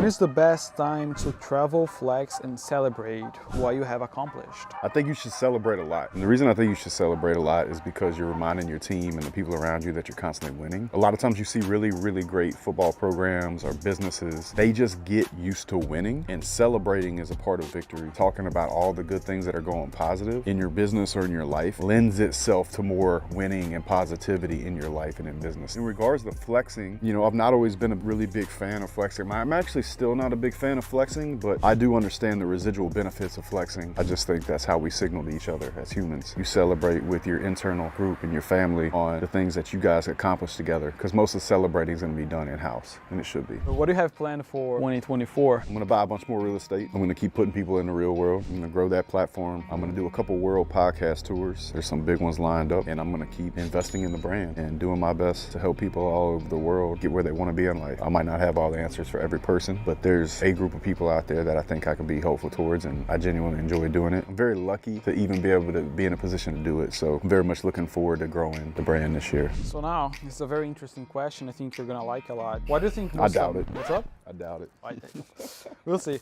When is the best time to travel, flex, and celebrate what you have accomplished? I think you should celebrate a lot. And the reason I think you should celebrate a lot is because you're reminding your team and the people around you that you're constantly winning. A lot of times you see really, really great football programs or businesses, they just get used to winning, and celebrating is a part of victory. Talking about all the good things that are going positive in your business or in your life lends itself to more winning and positivity in your life and in business. In regards to flexing, I've not always been a really big fan of flexing. I'm actually still not a big fan of flexing, but I do understand the residual benefits of flexing. I just think that's how we signal to each other as humans. You celebrate with your internal group and your family on the things that you guys accomplished together, because most of the celebrating is going to be done in-house, and it should be. What do you have planned for 2024? I'm going to buy a bunch more real estate. I'm going to keep putting people in the real world. I'm going to grow that platform. I'm going to do a couple world podcast tours. There's some big ones lined up, and I'm going to keep investing in the brand and doing my best to help people all over the world get where they want to be in life. I might not have all the answers for every person, but there's a group of people out there that I think I can be helpful towards, and I genuinely enjoy doing it. I'm very lucky to even be able to be in a position to do it, so I'm very much looking forward to growing the brand this year. So now, it's a very interesting question. I think you're gonna like a lot. Why do you think I doubt it. What's up? I doubt it. We'll see.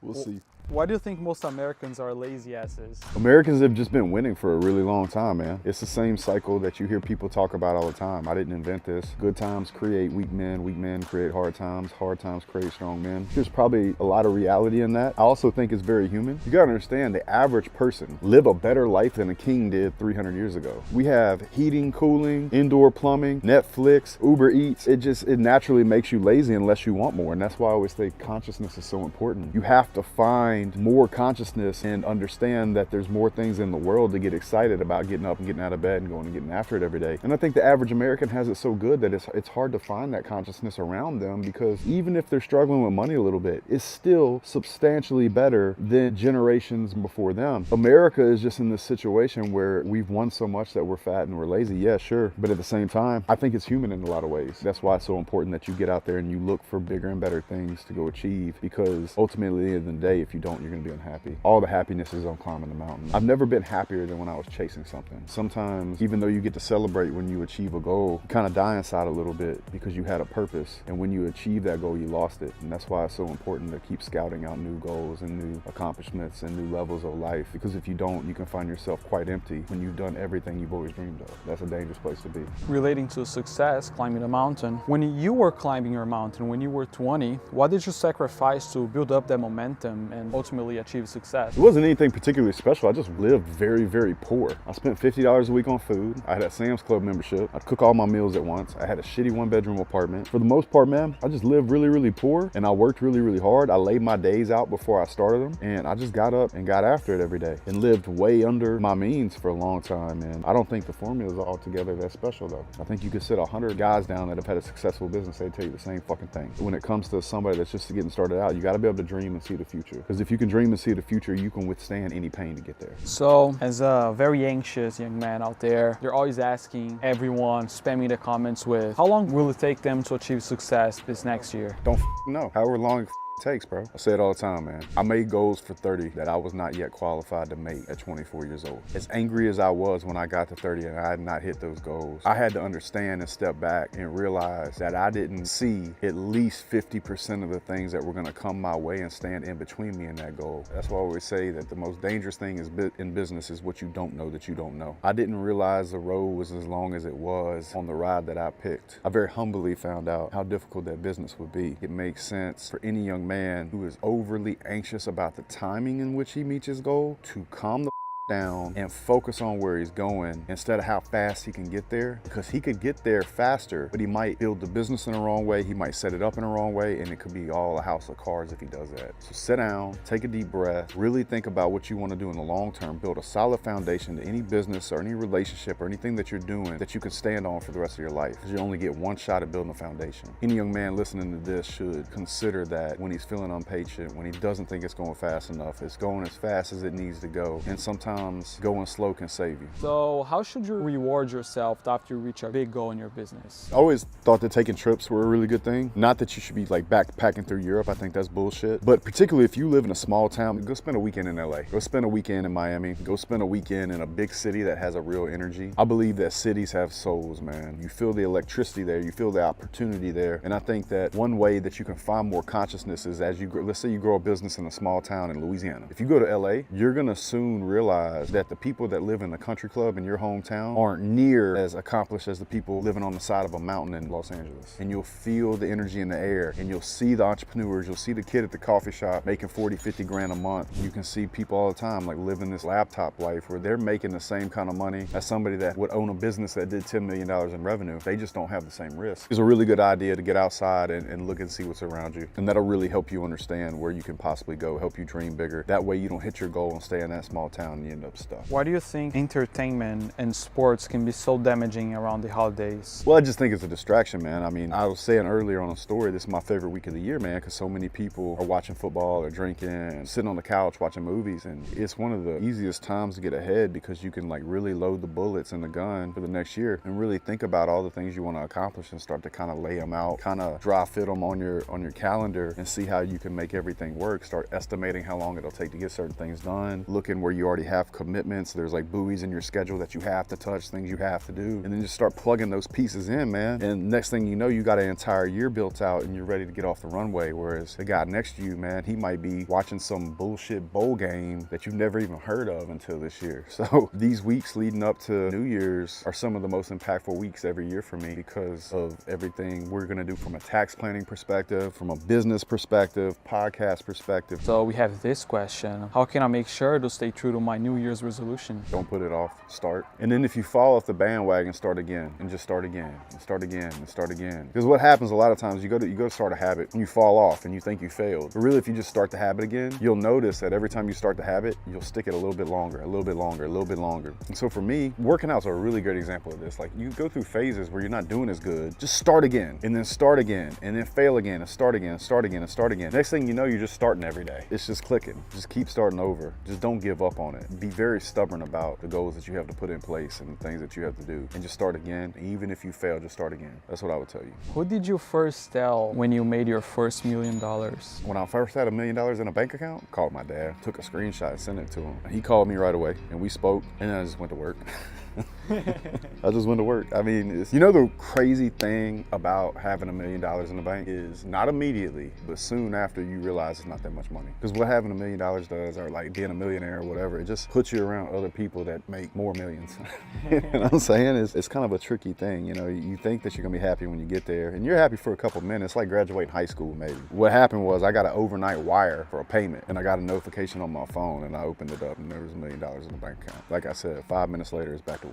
We'll see. Why do you think most Americans are lazy asses? Americans have just been winning for a really long time, man. It's the same cycle that you hear people talk about all the time. I didn't invent this. Good times create weak men create hard times create strong men. There's probably a lot of reality in that. I also think it's very human. You gotta understand, the average person live a better life than a king did 300 years ago. We have heating, cooling, indoor plumbing, Netflix, Uber Eats. It naturally makes you lazy unless you want more, and that's why I always think consciousness is so important. You have to find more consciousness and understand that there's more things in the world to get excited about, getting up and getting out of bed and going and getting after it every day. And I think the average American has it so good that it's hard to find that consciousness around them, because even if they're struggling with money a little bit, it's still substantially better than generations before them. America is just in this situation where we've won so much that we're fat and we're lazy. Yeah, sure. But at the same time, I think it's human in a lot of ways. That's why it's so important that you get out there and you look for bigger and better things to go achieve, because ultimately at the end of the day, if you don't, you're going to be unhappy. All the happiness is on climbing the mountain. I've never been happier than when I was chasing something. Sometimes, even though you get to celebrate when you achieve a goal, you kind of die inside a little bit because you had a purpose. And when you achieve that goal, you lost it. And that's why it's so important to keep scouting out new goals and new accomplishments and new levels of life. Because if you don't, you can find yourself quite empty when you've done everything you've always dreamed of. That's a dangerous place to be. Relating to success, climbing a mountain. When you were climbing your mountain, when you were 20, what did you sacrifice to build up that momentum and ultimately achieve success? It wasn't anything particularly special. I just lived very, very poor. I spent $50 a week on food. I had a Sam's Club membership. I'd cook all my meals at once. I had a shitty one-bedroom apartment. For the most part, man, I just lived really, really poor, and I worked really, really hard. I laid my days out before I started them, and I just got up and got after it every day and lived way under my means for a long time. And I don't think the formula is altogether that special, though. I think you could sit 100 guys down that have had a successful business, they tell you the same fucking thing. When it comes to somebody that's just getting started out, you got to be able to dream and see the future. Because if you can dream and see the future, you can withstand any pain to get there. So, as a very anxious young man out there, you're always asking everyone, spamming the comments with, how long will it take them to achieve success this next year? Don't know. However long it takes, bro. I say it all the time, man. I made goals for 30 that I was not yet qualified to make at 24 years old. As angry as I was when I got to 30 and I had not hit those goals, I had to understand and step back and realize that I didn't see at least 50% of the things that were gonna come my way and stand in between me and that goal. That's why I always say that the most dangerous thing in business is what you don't know that you don't know. I didn't realize the road was as long as it was on the ride that I picked. I very humbly found out how difficult that business would be. It makes sense for any young man who is overly anxious about the timing in which he meets his goal to calm the down and focus on where he's going instead of how fast he can get there, because he could get there faster, but he might build the business in the wrong way, he might set it up in the wrong way, and it could be all a house of cards if he does that. So sit down, take a deep breath, really think about what you want to do in the long term, build a solid foundation to any business or any relationship or anything that you're doing that you can stand on for the rest of your life, because you only get one shot at building a foundation. Any young man listening to this should consider that when he's feeling impatient, when he doesn't think it's going fast enough, it's going as fast as it needs to go, and sometimes sometimes going slow can save you. So how should you reward yourself after you reach a big goal in your business? I always thought that taking trips were a really good thing. Not that you should be like backpacking through Europe. I think that's bullshit. But particularly if you live in a small town, go spend a weekend in LA. Go spend a weekend in Miami. Go spend a weekend in a big city that has a real energy. I believe that cities have souls, man. You feel the electricity there. You feel the opportunity there. And I think that one way that you can find more consciousness is as you grow. Let's say you grow a business in a small town in Louisiana. If you go to LA, you're gonna soon realize that the people that live in the country club in your hometown aren't near as accomplished as the people living on the side of a mountain in Los Angeles. And you'll feel the energy in the air, and you'll see the entrepreneurs. You'll see the kid at the coffee shop making 40, 50 grand a month. You can see people all the time like living this laptop life where they're making the same kind of money as somebody that would own a business that did $10 million in revenue. They just don't have the same risk. It's a really good idea to get outside and look and see what's around you. And that'll really help you understand where you can possibly go, help you dream bigger. That way you don't hit your goal and stay in that small town and you end up stuck. Why do you think entertainment and sports can be so damaging around the holidays? Well, I just think it's a distraction, man. I mean, I was saying earlier on a story, this is my favorite week of the year, man, because so many people are watching football or drinking and sitting on the couch watching movies. And it's one of the easiest times to get ahead because you can like really load the bullets in the gun for the next year and really think about all the things you want to accomplish and start to kind of lay them out, kind of dry fit them on your calendar and see how you can make everything work. Start estimating how long it'll take to get certain things done, looking where you already have commitments. There's like buoys in your schedule that you have to touch, things you have to do, and then just start plugging those pieces in, man. And next thing you know, you got an entire year built out and you're ready to get off the runway. Whereas the guy next to you, man, he might be watching some bullshit bowl game that you've never even heard of until this year. So these weeks leading up to New Year's are some of the most impactful weeks every year for me because of everything we're gonna do from a tax planning perspective, from a business perspective, podcast perspective. So we have this question: how can I make sure to stay true to my New Year's resolution? Don't put it off, start. And then if you fall off the bandwagon, start again and just start again and start again and start again. Because what happens a lot of times, you go to start a habit and you fall off and you think you failed. But really, if you just start the habit again, you'll notice that every time you start the habit, you'll stick it a little bit longer, a little bit longer, a little bit longer. And so for me, working out's a really great example of this. Like you go through phases where you're not doing as good, just start again and then start again and then fail again and start again and start again and start again. Next thing you know, you're just starting every day. It's just clicking. Just keep starting over. Just don't give up on it. Be very stubborn about the goals that you have to put in place and the things that you have to do, and just start again. Even if you fail, just start again. That's what I would tell you. Who did you first tell when you made your first $1 million? When I first had $1 million in a bank account, called my dad, took a screenshot and sent it to him. He called me right away and we spoke, and then I just went to work. I just went to work. I mean, you know, the crazy thing about having $1 million in the bank is not immediately, but soon after you realize it's not that much money. Because what having $1 million does, or like being a millionaire or whatever, it just puts you around other people that make more millions. You know what I'm saying? It's kind of a tricky thing. You know, you think that you're gonna be happy when you get there, and you're happy for a couple minutes, like graduating high school maybe. What happened was I got an overnight wire for a payment, and I got a notification on my phone, and I opened it up, and there was $1 million in the bank account. Like I said, 5 minutes later, it's back to